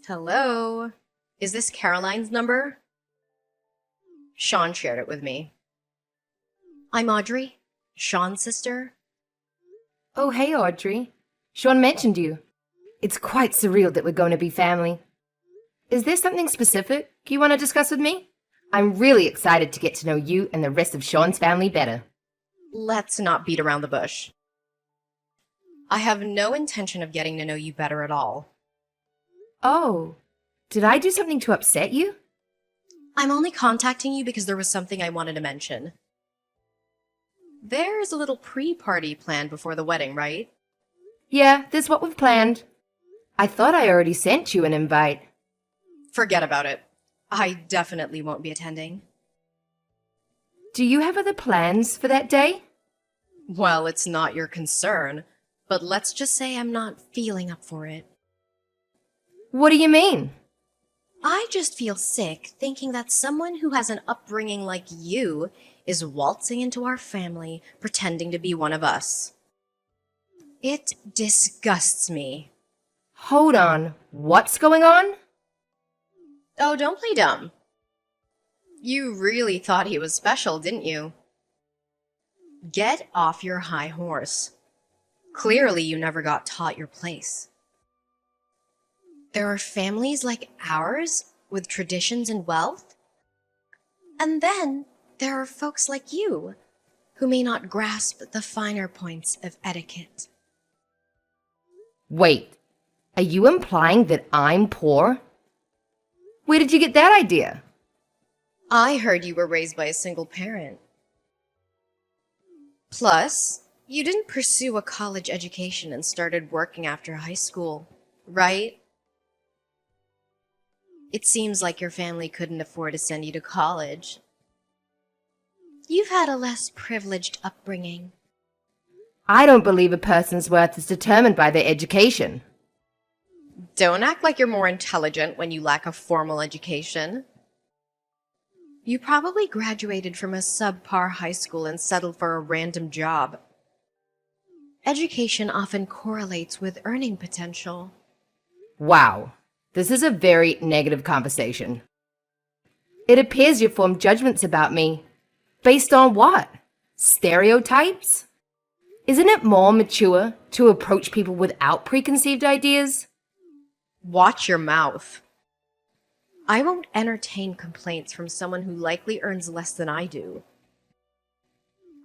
Hello? Is this Caroline's number? Sean shared it with me. I'm Audrey, Sean's sister. Oh, hey, Audrey. Sean mentioned you. It's quite surreal that we're going to be family. Is there something specific you want to discuss with me? I'm really excited to get to know you and the rest of Sean's family better. Let's not beat around the bush. I have no intention of getting to know you better at all. Oh, did I do something to upset you? I'm only contacting you because there was something I wanted to mention. There's a little pre-party planned before the wedding, right? Yeah, that's what we've planned. I thought I already sent you an invite. Forget about it. I definitely won't be attending. Do you have other plans for that day? Well, it's not your concern, but let's just say I'm not feeling up for it. What do you mean? I just feel sick thinking that someone who has an upbringing like you is waltzing into our family pretending to be one of us. It disgusts me. Hold on, what's going on? Oh, don't play dumb. You really thought he was special, didn't you? Get off your high horse. Clearly you never got taught your place. There are families like ours with traditions and wealth. And then there are folks like you who may not grasp the finer points of etiquette. Wait, are you implying that I'm poor? Where did you get that idea? I heard you were raised by a single parent. Plus, you didn't pursue a college education and started working after high school, right? It seems like your family couldn't afford to send you to college. You've had a less privileged upbringing. I don't believe a person's worth is determined by their education. Don't act like you're more intelligent when you lack a formal education. You probably graduated from a subpar high school and settled for a random job. Education often correlates with earning potential. Wow, this is a very negative conversation. It appears you formed judgments about me. Based on what? Stereotypes? Isn't it more mature to approach people without preconceived ideas? Watch your mouth. I won't entertain complaints from someone who likely earns less than I do.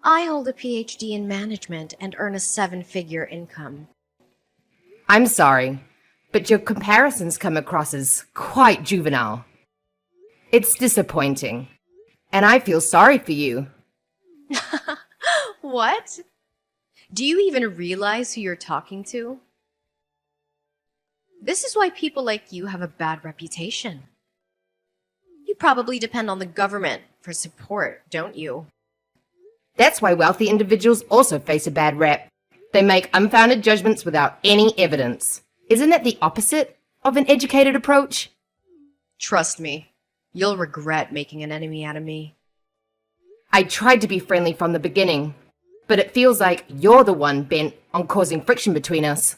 I hold a PhD in management and earn a 7-figure income. I'm sorry, but your comparisons come across as quite juvenile. It's disappointing, and I feel sorry for you. What? Do you even realize who you're talking to? This is why people like you have a bad reputation. You probably depend on the government for support, don't you? That's why wealthy individuals also face a bad rep. They make unfounded judgments without any evidence. Isn't it the opposite of an educated approach? Trust me, you'll regret making an enemy out of me. I tried to be friendly from the beginning, but it feels like you're the one bent on causing friction between us.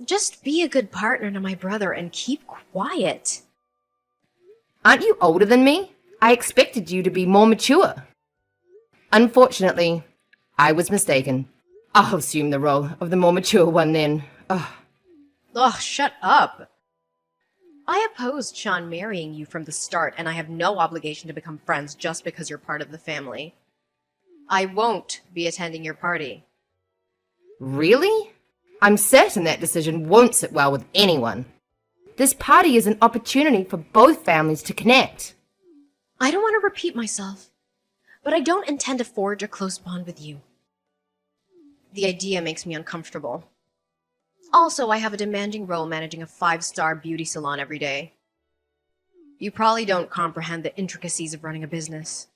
Just be a good partner to my brother and keep quiet. Aren't you older than me? I expected you to be more mature. Unfortunately, I was mistaken. I'll assume the role of the more mature one then. Ugh. Ugh, shut up. I opposed Sean marrying you from the start, and I have no obligation to become friends just because you're part of the family. I won't be attending your party. Really? I'm certain that decision won't sit well with anyone. This party is an opportunity for both families to connect. I don't want to repeat myself, but I don't intend to forge a close bond with you. The idea makes me uncomfortable. Also, I have a demanding role managing a 5-star beauty salon every day. You probably don't comprehend the intricacies of running a business.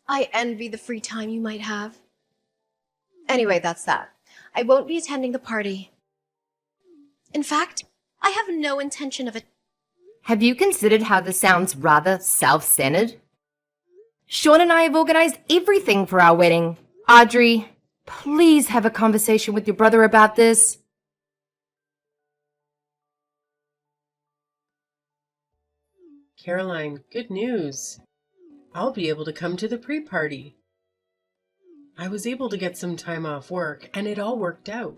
I envy the free time you might have. Anyway, that's that. I won't be attending the party. In fact, I have no intention of it. Have you considered how this sounds rather self-centered? Sean and I have organized everything for our wedding. Audrey, please have a conversation with your brother about this. Caroline, good news. I'll be able to come to the pre-party. I was able to get some time off work, and it all worked out.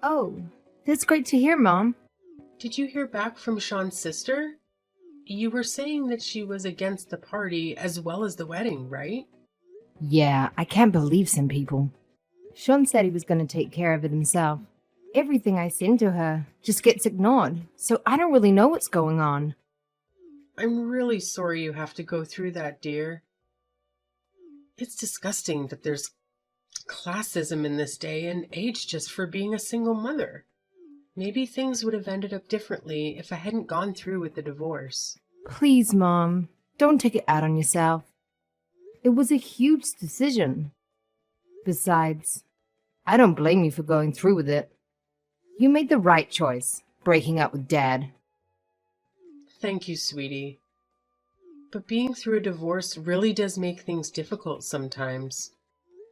Oh, that's great to hear, Mom. Did you hear back from Sean's sister? You were saying that she was against the party as well as the wedding, right? Yeah, I can't believe some people. Sean said he was going to take care of it himself. Everything I send to her just gets ignored, so I don't really know what's going on. I'm really sorry you have to go through that, dear. It's disgusting that there's classism in this day and age just for being a single mother. Maybe things would have ended up differently if I hadn't gone through with the divorce. Please, Mom, don't take it out on yourself. It was a huge decision. Besides, I don't blame you for going through with it. You made the right choice, breaking up with Dad. Thank you, sweetie. But being through a divorce really does make things difficult sometimes.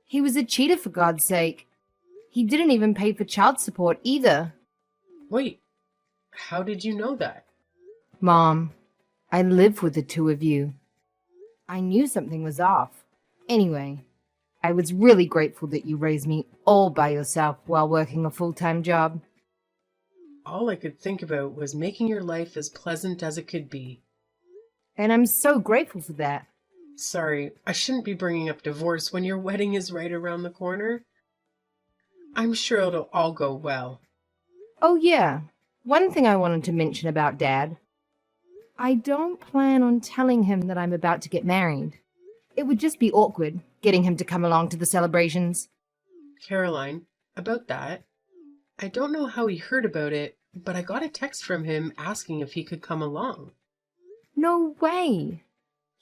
He was a cheater, for God's sake. He didn't even pay for child support either. Wait, how did you know that? Mom, I live with the two of you. I knew something was off. Anyway, I was really grateful that you raised me all by yourself while working a full-time job. All I could think about was making your life as pleasant as it could be. And I'm so grateful for that. Sorry, I shouldn't be bringing up divorce when your wedding is right around the corner. I'm sure it'll all go well. Oh yeah, one thing I wanted to mention about Dad. I don't plan on telling him that I'm about to get married. It would just be awkward, getting him to come along to the celebrations. Caroline, about that, I don't know how he heard about it, but I got a text from him asking if he could come along. No way!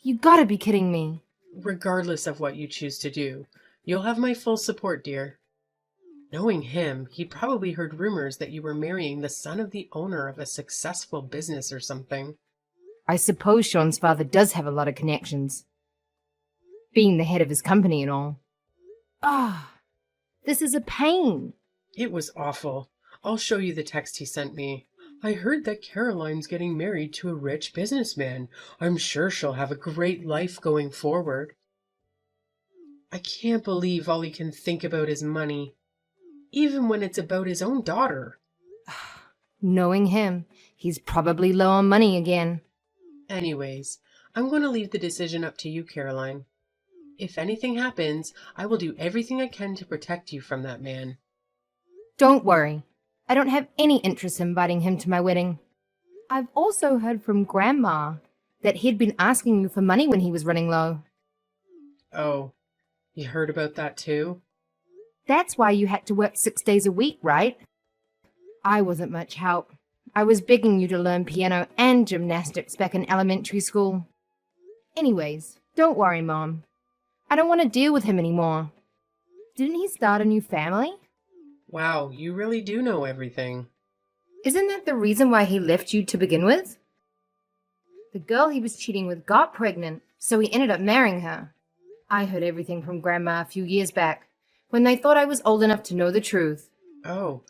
You gotta be kidding me. Regardless of what you choose to do, you'll have my full support, dear. Knowing him, he probably heard rumors that you were marrying the son of the owner of a successful business or something. I suppose Sean's father does have a lot of connections. Being the head of his company and all. Ah, this is a pain. It was awful. I'll show you the text he sent me. I heard that Caroline's getting married to a rich businessman. I'm sure she'll have a great life going forward. I can't believe all he can think about is money, even when it's about his own daughter. Knowing him, he's probably low on money again. Anyways, I'm going to leave the decision up to you, Caroline. If anything happens, I will do everything I can to protect you from that man. Don't worry. I don't have any interest in inviting him to my wedding. I've also heard from Grandma that he'd been asking you for money when he was running low. Oh, you heard about that too? That's why you had to work 6 days a week, right? I wasn't much help. I was begging you to learn piano and gymnastics back in elementary school. Anyways, don't worry, Mom. I don't want to deal with him anymore. Didn't he start a new family? Wow, you really do know everything. Isn't that the reason why he left you to begin with? The girl he was cheating with got pregnant, so he ended up marrying her. I heard everything from Grandma a few years back, when they thought I was old enough to know the truth. Oh,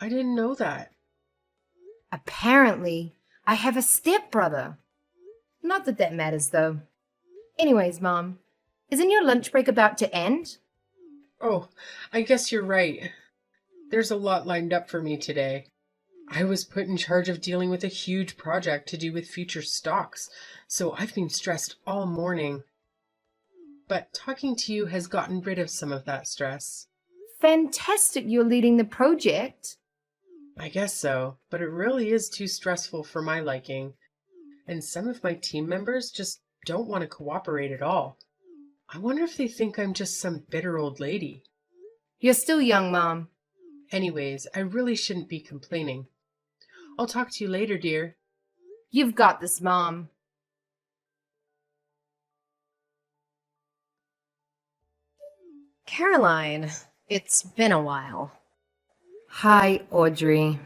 I didn't know that. Apparently, I have a stepbrother. Not that that matters, though. Anyways, Mom, isn't your lunch break about to end? Oh, I guess you're right. There's a lot lined up for me today. I was put in charge of dealing with a huge project to do with future stocks, so I've been stressed all morning. But talking to you has gotten rid of some of that stress. Fantastic you're leading the project. I guess so, but it really is too stressful for my liking. And some of my team members just don't want to cooperate at all. I wonder if they think I'm just some bitter old lady. You're still young, Mom. Anyways, I really shouldn't be complaining. I'll talk to you later, dear. You've got this, Mom. Caroline, it's been a while. Hi, Audrey.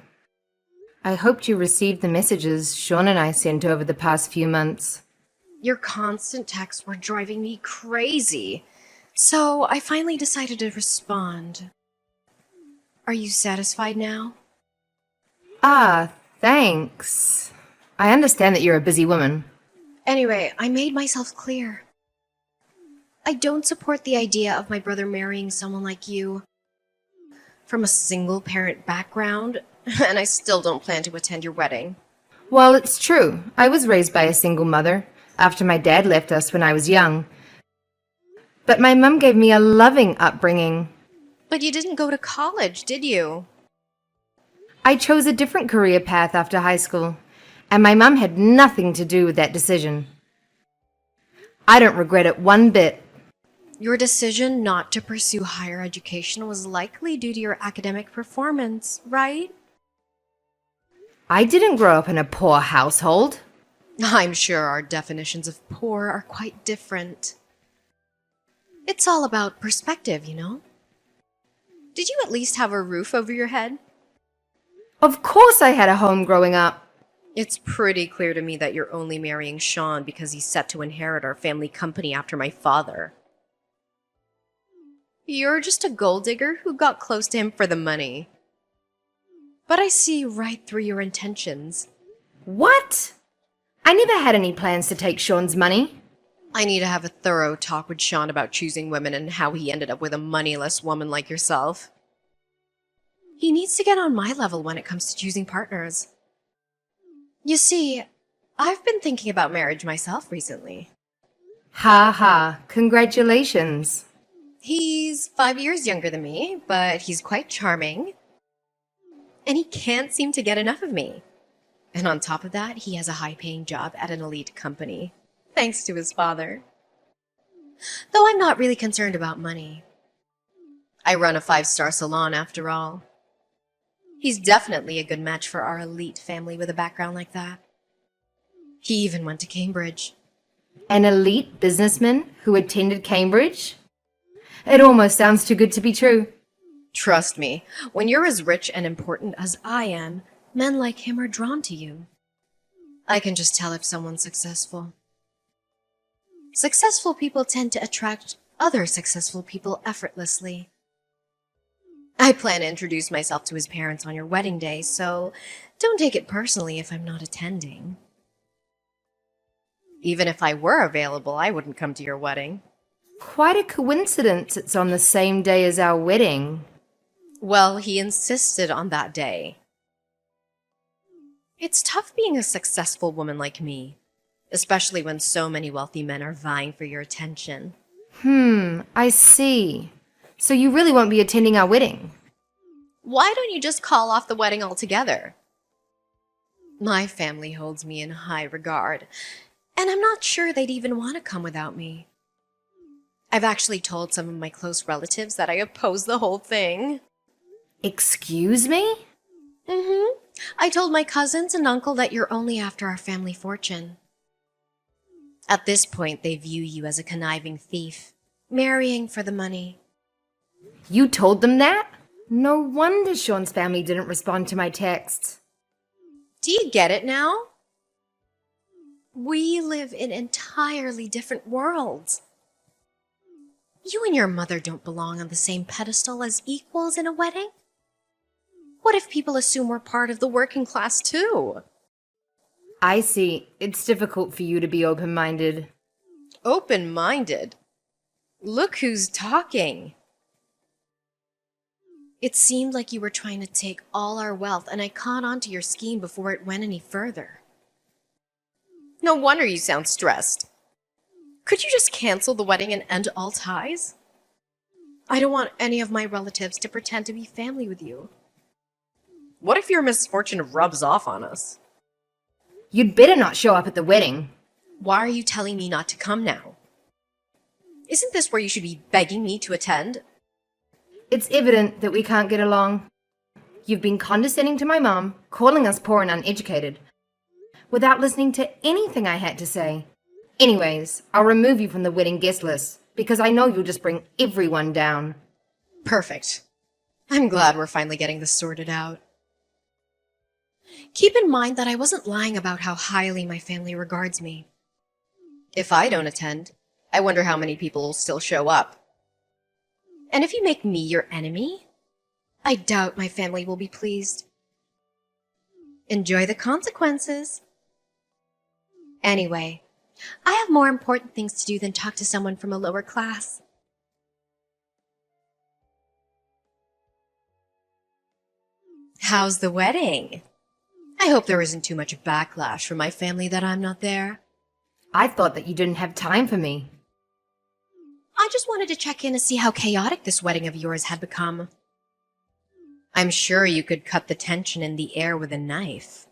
I hoped you received the messages Sean and I sent over the past few months. Your constant texts were driving me crazy, so I finally decided to respond. Are you satisfied now? Ah, thanks. I understand that you're a busy woman. Anyway, I made myself clear. I don't support the idea of my brother marrying someone like you from a single parent background, and I still don't plan to attend your wedding. Well, it's true. I was raised by a single mother after my dad left us when I was young. But my mum gave me a loving upbringing. But you didn't go to college, did you? I chose a different career path after high school, and my mum had nothing to do with that decision. I don't regret it one bit. Your decision not to pursue higher education was likely due to your academic performance, right? I didn't grow up in a poor household. I'm sure our definitions of poor are quite different. It's all about perspective, you know? Did you at least have a roof over your head? Of course I had a home growing up. It's pretty clear to me that you're only marrying Sean because he's set to inherit our family company after my father. You're just a gold digger who got close to him for the money. But I see right through your intentions. What? I never had any plans to take Sean's money. I need to have a thorough talk with Sean about choosing women and how he ended up with a moneyless woman like yourself. He needs to get on my level when it comes to choosing partners. You see, I've been thinking about marriage myself recently. Ha ha, congratulations. He's 5 years younger than me, but he's quite charming. And he can't seem to get enough of me. And on top of that, he has a high-paying job at an elite company, thanks to his father. Though I'm not really concerned about money. I run a 5-star salon after all. He's definitely a good match for our elite family with a background like that. He even went to Cambridge. An elite businessman who attended Cambridge? It almost sounds too good to be true. Trust me, when you're as rich and important as I am, men like him are drawn to you. I can just tell if someone's successful. Successful people tend to attract other successful people effortlessly. I plan to introduce myself to his parents on your wedding day, so don't take it personally if I'm not attending. Even if I were available, I wouldn't come to your wedding. Quite a coincidence it's on the same day as our wedding. Well, he insisted on that day. It's tough being a successful woman like me, especially when so many wealthy men are vying for your attention. I see. So you really won't be attending our wedding? Why don't you just call off the wedding altogether? My family holds me in high regard, and I'm not sure they'd even want to come without me. I've actually told some of my close relatives that I oppose the whole thing. Excuse me? I told my cousins and uncle that you're only after our family fortune. At this point, they view you as a conniving thief, marrying for the money. You told them that? No wonder Sean's family didn't respond to my texts. Do you get it now? We live in entirely different worlds. You and your mother don't belong on the same pedestal as equals in a wedding. What if people assume we're part of the working class too? I see. It's difficult for you to be open-minded. Open-minded? Look who's talking. It seemed like you were trying to take all our wealth, and I caught on to your scheme before it went any further. No wonder you sound stressed. Could you just cancel the wedding and end all ties? I don't want any of my relatives to pretend to be family with you. What if your misfortune rubs off on us? You'd better not show up at the wedding. Why are you telling me not to come now? Isn't this where you should be begging me to attend? It's evident that we can't get along. You've been condescending to my mom, calling us poor and uneducated, without listening to anything I had to say. Anyways, I'll remove you from the wedding guest list, because I know you'll just bring everyone down. Perfect. I'm glad we're finally getting this sorted out. Keep in mind that I wasn't lying about how highly my family regards me. If I don't attend, I wonder how many people will still show up. And if you make me your enemy, I doubt my family will be pleased. Enjoy the consequences. Anyway, I have more important things to do than talk to someone from a lower class. How's the wedding? I hope there isn't too much backlash from my family that I'm not there. I thought that you didn't have time for me. I just wanted to check in to see how chaotic this wedding of yours had become. I'm sure you could cut the tension in the air with a knife.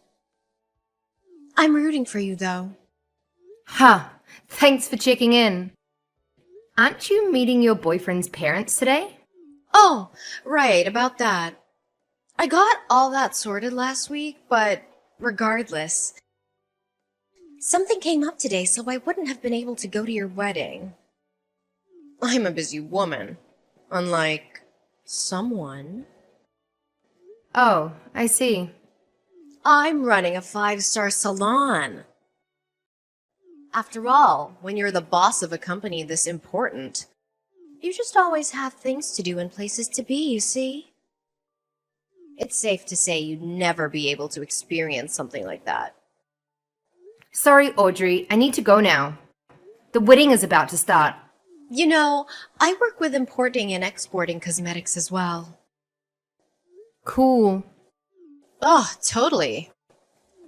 I'm rooting for you, though. Huh, thanks for checking in. Aren't you meeting your boyfriend's parents today? Oh, right, about that. I got all that sorted last week, but regardless, something came up today, so I wouldn't have been able to go to your wedding. I'm a busy woman, unlike someone. Oh, I see. I'm running a 5-star salon. After all, when you're the boss of a company this important, you just always have things to do and places to be, you see? It's safe to say you'd never be able to experience something like that. Sorry, Audrey, I need to go now. The wedding is about to start. You know, I work with importing and exporting cosmetics as well. Cool. Oh, totally.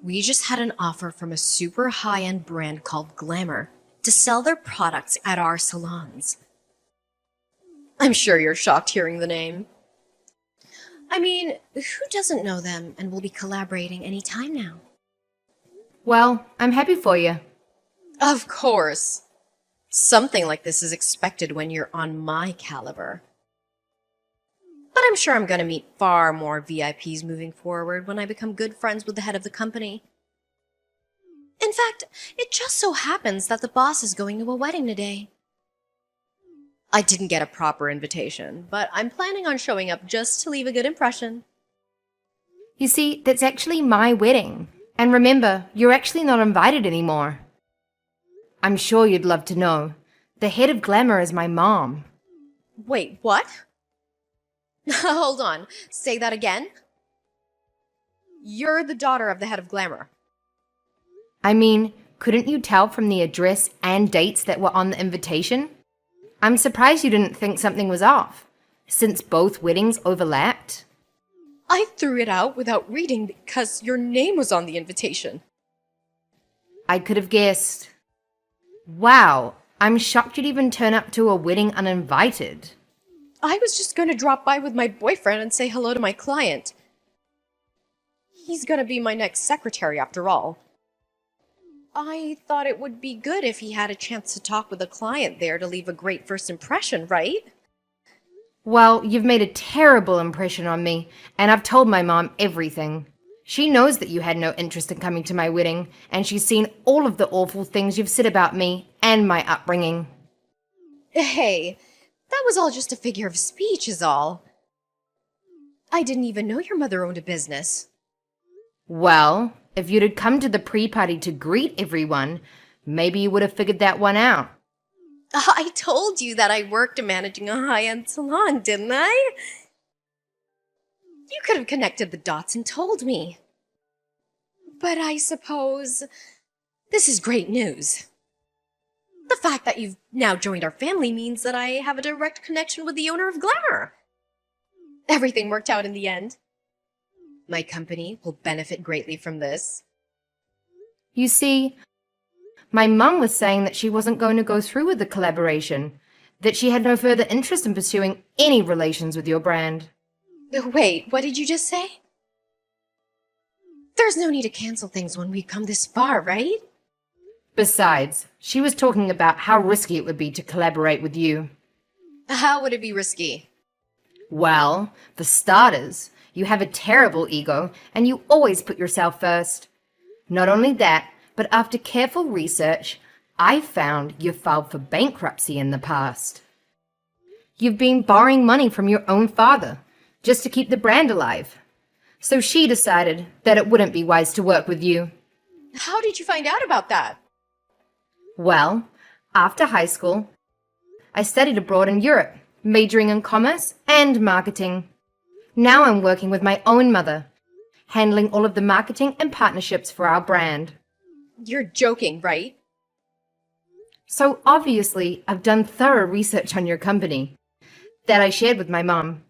We just had an offer from a super high-end brand called Glamour to sell their products at our salons. I'm sure you're shocked hearing the name. I mean, who doesn't know them and will be collaborating any time now? Well, I'm happy for you. Of course. Something like this is expected when you're on my caliber. But I'm sure I'm going to meet far more VIPs moving forward when I become good friends with the head of the company. In fact, it just so happens that the boss is going to a wedding today. I didn't get a proper invitation, but I'm planning on showing up just to leave a good impression. You see, that's actually my wedding. And remember, you're actually not invited anymore. I'm sure you'd love to know. The head of Glamour is my mom. Wait, what? Hold on, say that again? You're the daughter of the head of Glamour. I mean, couldn't you tell from the address and dates that were on the invitation? I'm surprised you didn't think something was off, since both weddings overlapped. I threw it out without reading because your name was on the invitation. I could have guessed. Wow, I'm shocked you'd even turn up to a wedding uninvited. I was just going to drop by with my boyfriend and say hello to my client. He's going to be my next secretary after all. I thought it would be good if he had a chance to talk with a client there to leave a great first impression, right? Well, you've made a terrible impression on me, and I've told my mom everything. She knows that you had no interest in coming to my wedding, and she's seen all of the awful things you've said about me and my upbringing. Hey, that was all just a figure of speech is all. I didn't even know your mother owned a business. Well, if you'd had come to the pre-party to greet everyone, maybe you would have figured that one out. I told you that I worked managing a high-end salon, didn't I? You could have connected the dots and told me. But I suppose this is great news. The fact that you've now joined our family means that I have a direct connection with the owner of Glamour. Everything worked out in the end. My company will benefit greatly from this. You see, my mum was saying that she wasn't going to go through with the collaboration, that she had no further interest in pursuing any relations with your brand. Wait, what did you just say? There's no need to cancel things when we've come this far, right? Besides, she was talking about how risky it would be to collaborate with you. How would it be risky? Well, for starters, you have a terrible ego and you always put yourself first. Not only that, but after careful research, I found you filed for bankruptcy in the past. You've been borrowing money from your own father just to keep the brand alive. So she decided that it wouldn't be wise to work with you. How did you find out about that? Well, after high school, I studied abroad in Europe, majoring in commerce and marketing. Now I'm working with my own mother, handling all of the marketing and partnerships for our brand. You're joking, right? So obviously, I've done thorough research on your company that I shared with my mom.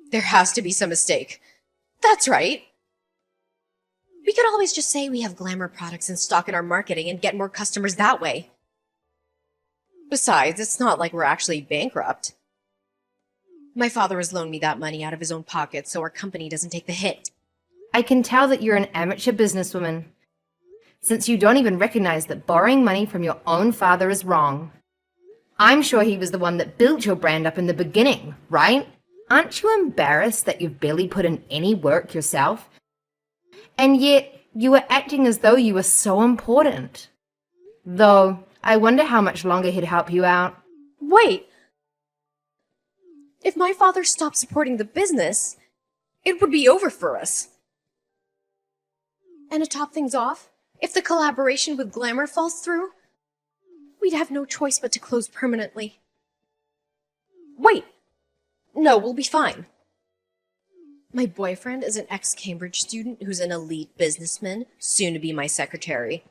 There has to be some mistake. That's right. We could always just say we have glamour products in stock in our marketing and get more customers that way. Besides, it's not like we're actually bankrupt. My father has loaned me that money out of his own pocket so our company doesn't take the hit. I can tell that you're an amateur businesswoman, since you don't even recognize that borrowing money from your own father is wrong. I'm sure he was the one that built your brand up in the beginning, right? Aren't you embarrassed that you've barely put in any work yourself? And yet, you were acting as though you were so important. Though, I wonder how much longer he'd help you out. Wait! If my father stopped supporting the business, it would be over for us. And to top things off, if the collaboration with Glamour falls through, we'd have no choice but to close permanently. Wait! No, we'll be fine. My boyfriend is an ex-Cambridge student who's an elite businessman, soon to be my secretary.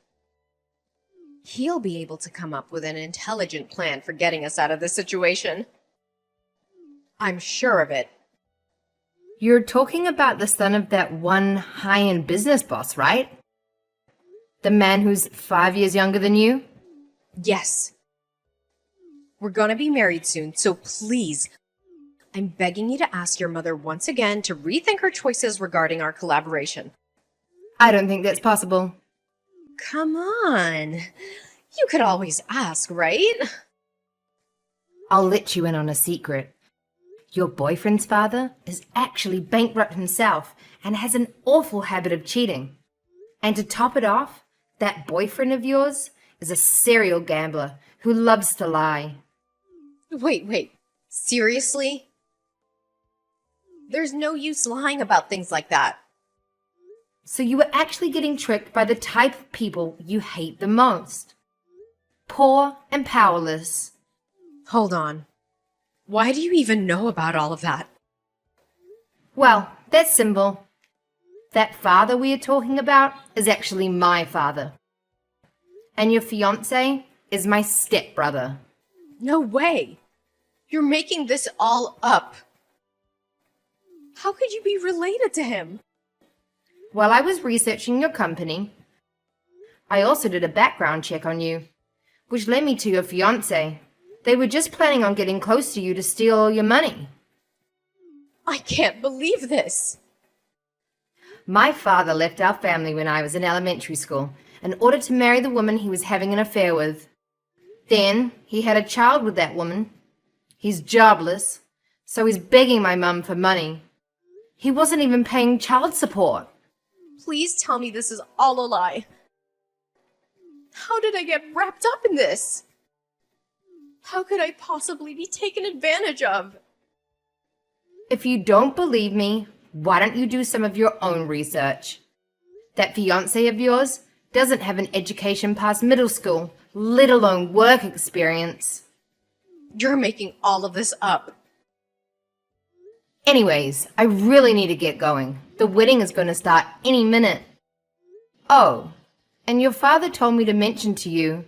He'll be able to come up with an intelligent plan for getting us out of this situation. I'm sure of it. You're talking about the son of that one high-end business boss, right? The man who's 5 years younger than you? Yes. We're gonna be married soon, so please, I'm begging you to ask your mother once again to rethink her choices regarding our collaboration. I don't think that's possible. Come on. You could always ask, right? I'll let you in on a secret. Your boyfriend's father is actually bankrupt himself and has an awful habit of cheating. And to top it off, that boyfriend of yours is a serial gambler who loves to lie. Wait. Seriously? There's no use lying about things like that. So you were actually getting tricked by the type of people you hate the most. Poor and powerless. Hold on. Why do you even know about all of that? Well, that's simple. That father we are talking about is actually my father. And your fiance is my stepbrother. No way! You're making this all up. How could you be related to him? While I was researching your company, I also did a background check on you, which led me to your fiance. They were just planning on getting close to you to steal all your money. I can't believe this. My father left our family when I was in elementary school in order to marry the woman he was having an affair with. Then he had a child with that woman. He's jobless, so he's begging my mum for money. He wasn't even paying child support. Please tell me this is all a lie. How did I get wrapped up in this? How could I possibly be taken advantage of? If you don't believe me, why don't you do some of your own research? That fiancé of yours doesn't have an education past middle school, let alone work experience. You're making all of this up. Anyways, I really need to get going. The wedding is going to start any minute. Oh, and your father told me to mention to you,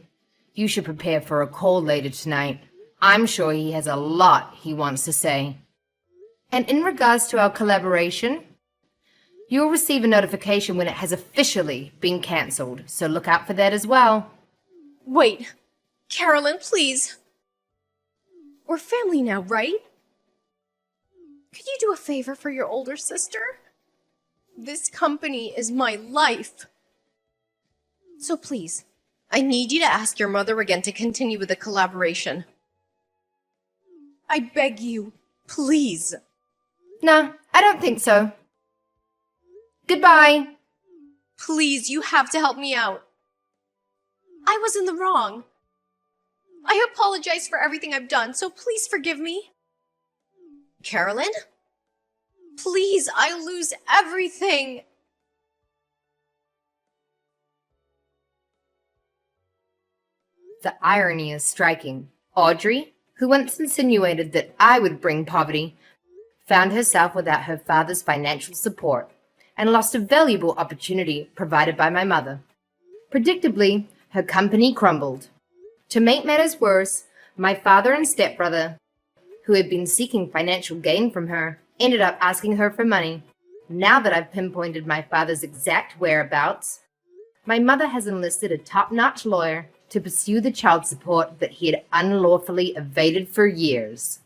you should prepare for a call later tonight. I'm sure he has a lot he wants to say. And in regards to our collaboration, you'll receive a notification when it has officially been cancelled, so look out for that as well. Wait, Carolyn, please. We're family now, right? Could you do a favor for your older sister? This company is my life. So please, I need you to ask your mother again to continue with the collaboration. I beg you, please. Nah, I don't think so. Goodbye. Please, you have to help me out. I was in the wrong. I apologize for everything I've done, so please forgive me. Carolyn? Please, I lose everything. The irony is striking. Audrey, who once insinuated that I would bring poverty, found herself without her father's financial support and lost a valuable opportunity provided by my mother. Predictably, her company crumbled. To make matters worse, my father and stepbrother, who had been seeking financial gain from her, ended up asking her for money. Now that I've pinpointed my father's exact whereabouts, my mother has enlisted a top-notch lawyer to pursue the child support that he had unlawfully evaded for years.